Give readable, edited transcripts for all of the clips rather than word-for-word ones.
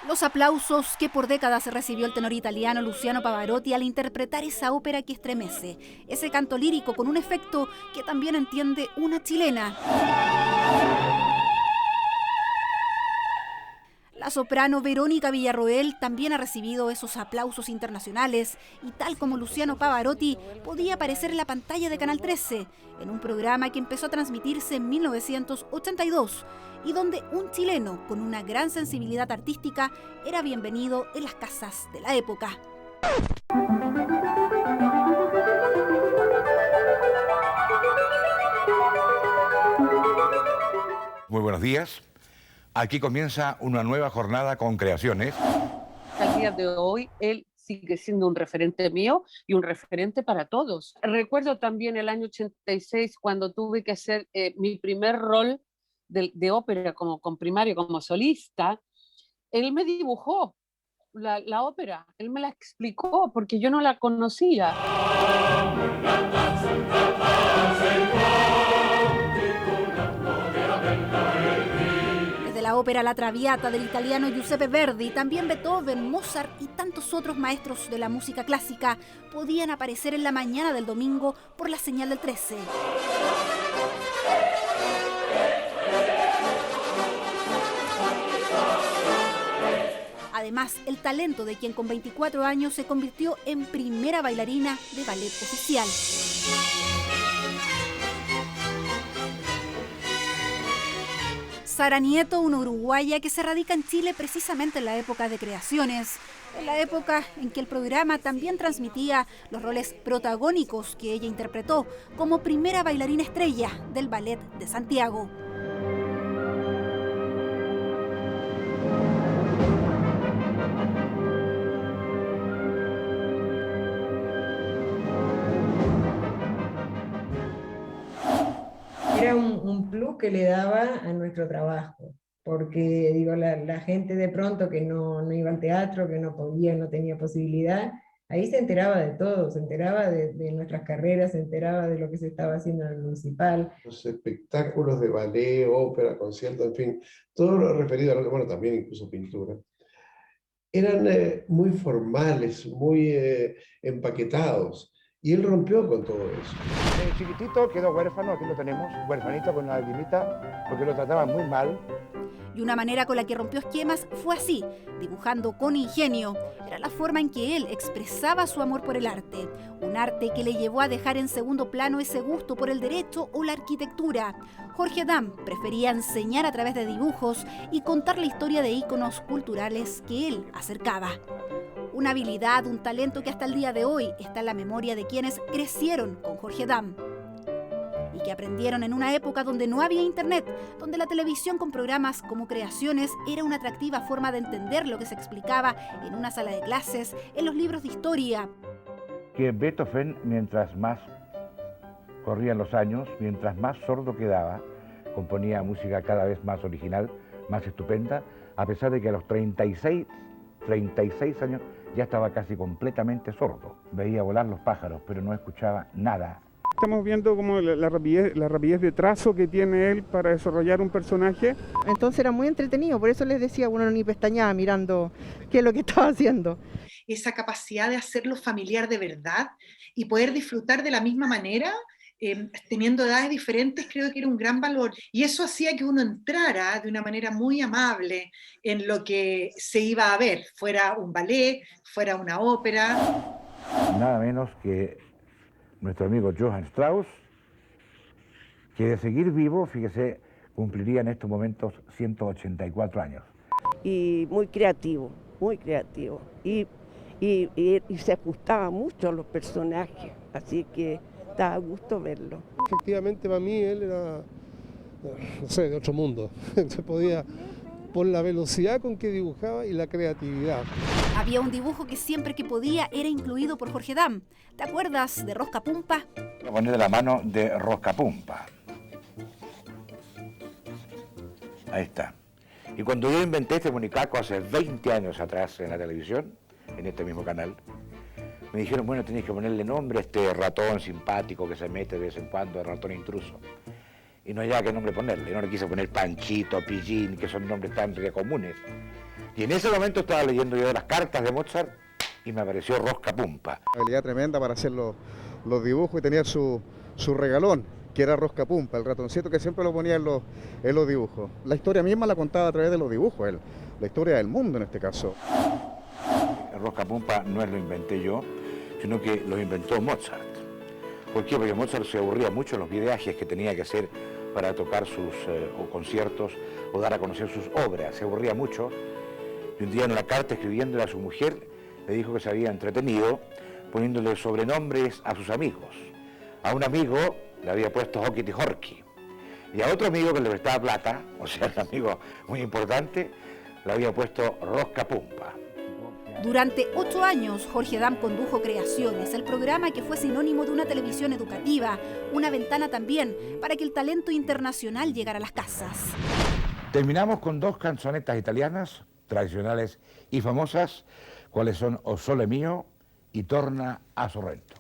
Los aplausos que por décadas recibió el tenor italiano Luciano Pavarotti al interpretar esa ópera que estremece, ese canto lírico con un efecto que también entiende una chilena. La soprano Verónica Villarroel también ha recibido esos aplausos internacionales y tal como Luciano Pavarotti podía aparecer en la pantalla de Canal 13, en un programa que empezó a transmitirse en 1982 y donde un chileno con una gran sensibilidad artística era bienvenido en las casas de la época. Muy buenos días. Aquí comienza una nueva jornada con creaciones. Al día de hoy, él sigue siendo un referente mío y un referente para todos. Recuerdo también el año 86 cuando tuve que hacer mi primer rol de ópera con primario, como solista. Él me dibujó la ópera, él me la explicó porque yo no la conocía. La ópera La Traviata del italiano Giuseppe Verdi, también Beethoven, Mozart y tantos otros maestros de la música clásica podían aparecer en la mañana del domingo por la señal del 13. Además, el talento de quien con 24 años se convirtió en primera bailarina de ballet oficial. Sara Nieto, una uruguaya que se radica en Chile precisamente en la época de creaciones, en la época en que el programa también transmitía los roles protagónicos que ella interpretó como primera bailarina estrella del Ballet de Santiago. Era un plus que le daba a nuestro trabajo, porque digo, la gente de pronto que no iba al teatro, que no podía, no tenía posibilidad, ahí se enteraba de todo, se enteraba de nuestras carreras, se enteraba de lo que se estaba haciendo en el municipal. Los espectáculos de ballet, ópera, concierto, en fin, todo lo referido a lo que, bueno, también incluso pintura, eran muy formales, muy empaquetados. Y él rompió con todo eso. Chiquitito quedó huérfano, aquí lo tenemos, huérfanito con una lagrimita, porque lo trataban muy mal. Y una manera con la que rompió esquemas fue así, dibujando con ingenio. Era la forma en que él expresaba su amor por el arte, un arte que le llevó a dejar en segundo plano ese gusto por el derecho o la arquitectura. Jorge Dam prefería enseñar a través de dibujos y contar la historia de íconos culturales que él acercaba. Una habilidad, un talento que hasta el día de hoy está en la memoria de quienes crecieron con Jorge Dam y que aprendieron en una época donde no había internet, donde la televisión con programas como Creaciones era una atractiva forma de entender lo que se explicaba en una sala de clases, en los libros de historia. Que Beethoven, mientras más corrían los años, mientras más sordo quedaba, componía música cada vez más original, más estupenda, a pesar de que a los 36 años ya estaba casi completamente sordo. Veía volar los pájaros, pero no escuchaba nada. Estamos viendo como la rapidez de trazo que tiene él para desarrollar un personaje. Entonces era muy entretenido, por eso les decía, uno ni pestañaba mirando qué es lo que estaba haciendo. Esa capacidad de hacerlo familiar de verdad y poder disfrutar de la misma manera, teniendo edades diferentes, creo que era un gran valor. Y eso hacía que uno entrara de una manera muy amable en lo que se iba a ver, fuera un ballet, fuera una ópera. Nada menos que nuestro amigo Johann Strauss, que de seguir vivo, fíjese, cumpliría en estos momentos 184 años. Y muy creativo, y se ajustaba mucho a los personajes, así que daba gusto verlo. Efectivamente, para mí él era, no sé, de otro mundo. Se podía, por la velocidad con que dibujaba y la creatividad. Había un dibujo que siempre que podía era incluido por Jorge Dam. ¿Te acuerdas de Rosca Pumpa? Voy a poner de la mano de Rosca Pumpa. Ahí está. Y cuando yo inventé este municaco hace 20 años atrás en la televisión, en este mismo canal, me dijeron, bueno, tenéis que ponerle nombre a este ratón simpático que se mete de vez en cuando, el ratón intruso. Y no había qué nombre ponerle, no le quise poner Panchito, Pillín, que son nombres tan comunes. Y en ese momento estaba leyendo yo las cartas de Mozart y me apareció Rosca Pumpa. Una habilidad tremenda para hacer los dibujos y tenía su regalón, que era Rosca Pumpa, el ratoncito que siempre lo ponía en los dibujos. La historia misma la contaba a través de los dibujos, la historia del mundo en este caso. El Rosca Pumpa no lo inventé yo, sino que lo inventó Mozart. ¿Por qué? Porque Mozart se aburría mucho en los viajes que tenía que hacer para tocar sus o conciertos o dar a conocer sus obras. Se aburría mucho y un día en una carta escribiéndole a su mujer le dijo que se había entretenido poniéndole sobrenombres a sus amigos. A un amigo le había puesto Hockity Horky y a otro amigo que le prestaba plata, o sea, un amigo muy importante, le había puesto Rosca Pumpa. Durante 8 años, Jorge Dam condujo Creaciones, el programa que fue sinónimo de una televisión educativa, una ventana también para que el talento internacional llegara a las casas. Terminamos con 2 canzonetas italianas, tradicionales y famosas, cuáles son O Sole Mio y Torna a Sorrento.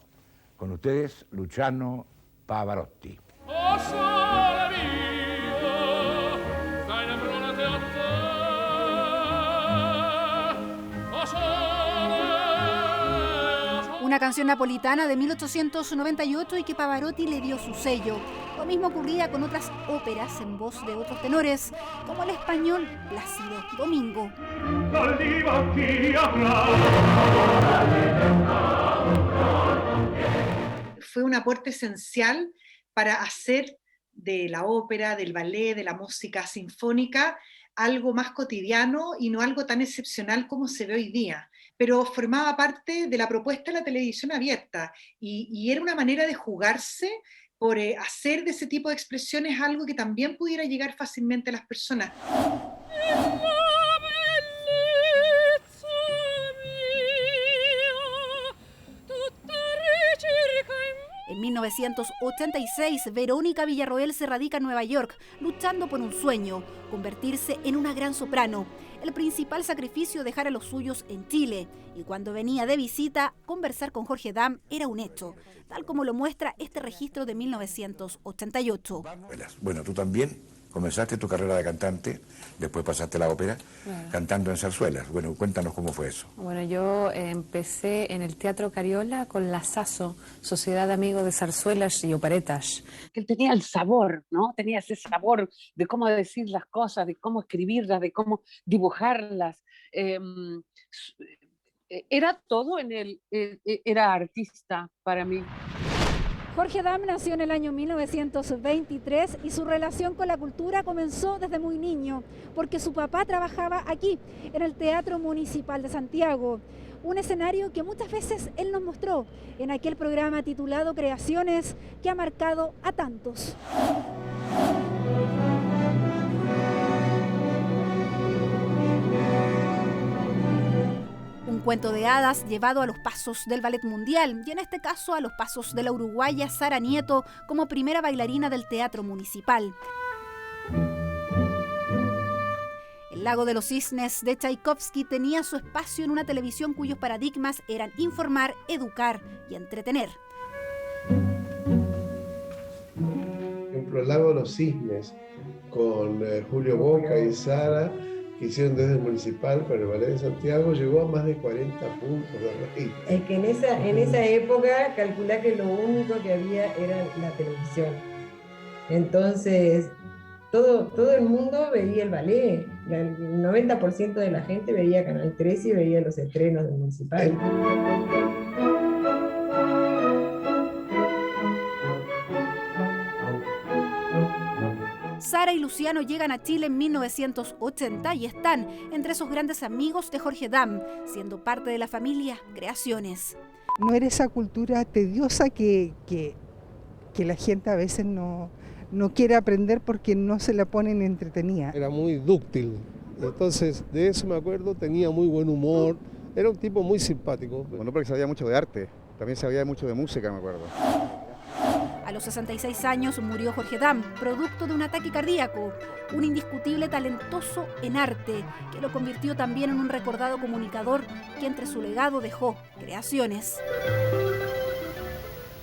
Con ustedes, Luciano Pavarotti. O sole mio, stai innamorate a te. O sole. Una canción napolitana de 1898 y que Pavarotti le dio su sello. Lo mismo ocurría con otras óperas en voz de otros tenores, como el español Plácido Domingo. Fue un aporte esencial para hacer de la ópera, del ballet, de la música sinfónica, algo más cotidiano y no algo tan excepcional como se ve hoy día. Pero formaba parte de la propuesta de la televisión abierta y era una manera de jugarse por hacer de ese tipo de expresiones algo que también pudiera llegar fácilmente a las personas. En 1986, Verónica Villarroel se radica en Nueva York, luchando por un sueño, convertirse en una gran soprano. El principal sacrificio, dejar a los suyos en Chile. Y cuando venía de visita, conversar con Jorge Dam era un hecho, tal como lo muestra este registro de 1988. Bueno, tú también comenzaste tu carrera de cantante, después pasaste a la ópera, cantando en zarzuelas. Bueno, cuéntanos cómo fue eso. Bueno, yo empecé en el Teatro Cariola con la SASO, Sociedad de Amigos de Zarzuelas y Operetas. Él tenía el sabor, ¿no? Tenía ese sabor de cómo decir las cosas, de cómo escribirlas, de cómo dibujarlas. Era todo en él, era artista para mí. Jorge Dam nació en el año 1923 y su relación con la cultura comenzó desde muy niño, porque su papá trabajaba aquí, en el Teatro Municipal de Santiago. Un escenario que muchas veces él nos mostró en aquel programa titulado Creaciones, que ha marcado a tantos. Un cuento de hadas llevado a los pasos del ballet mundial y en este caso a los pasos de la uruguaya Sara Nieto como primera bailarina del Teatro Municipal. El Lago de los Cisnes de Tchaikovsky tenía su espacio en una televisión cuyos paradigmas eran informar, educar y entretener. Por ejemplo, El Lago de los Cisnes con Julio Boca y Sara, que hicieron desde el Municipal para el Ballet de Santiago, llegó a más de 40 puntos de rating. Es que en esa época calculá que lo único que había era la televisión. Entonces, todo el mundo veía el ballet. El 90% de la gente veía Canal 13 y veía los estrenos del Municipal. Sara y Luciano llegan a Chile en 1980 y están entre esos grandes amigos de Jorge Dam, siendo parte de la familia Creaciones. No era esa cultura tediosa que la gente a veces no quiere aprender porque no se la ponen entretenida. Era muy dúctil, entonces de eso me acuerdo, tenía muy buen humor, era un tipo muy simpático. Bueno, porque sabía mucho de arte, también sabía mucho de música, me acuerdo. A los 66 años murió Jorge Dam, producto de un ataque cardíaco, un indiscutible talentoso en arte, que lo convirtió también en un recordado comunicador que entre su legado dejó creaciones.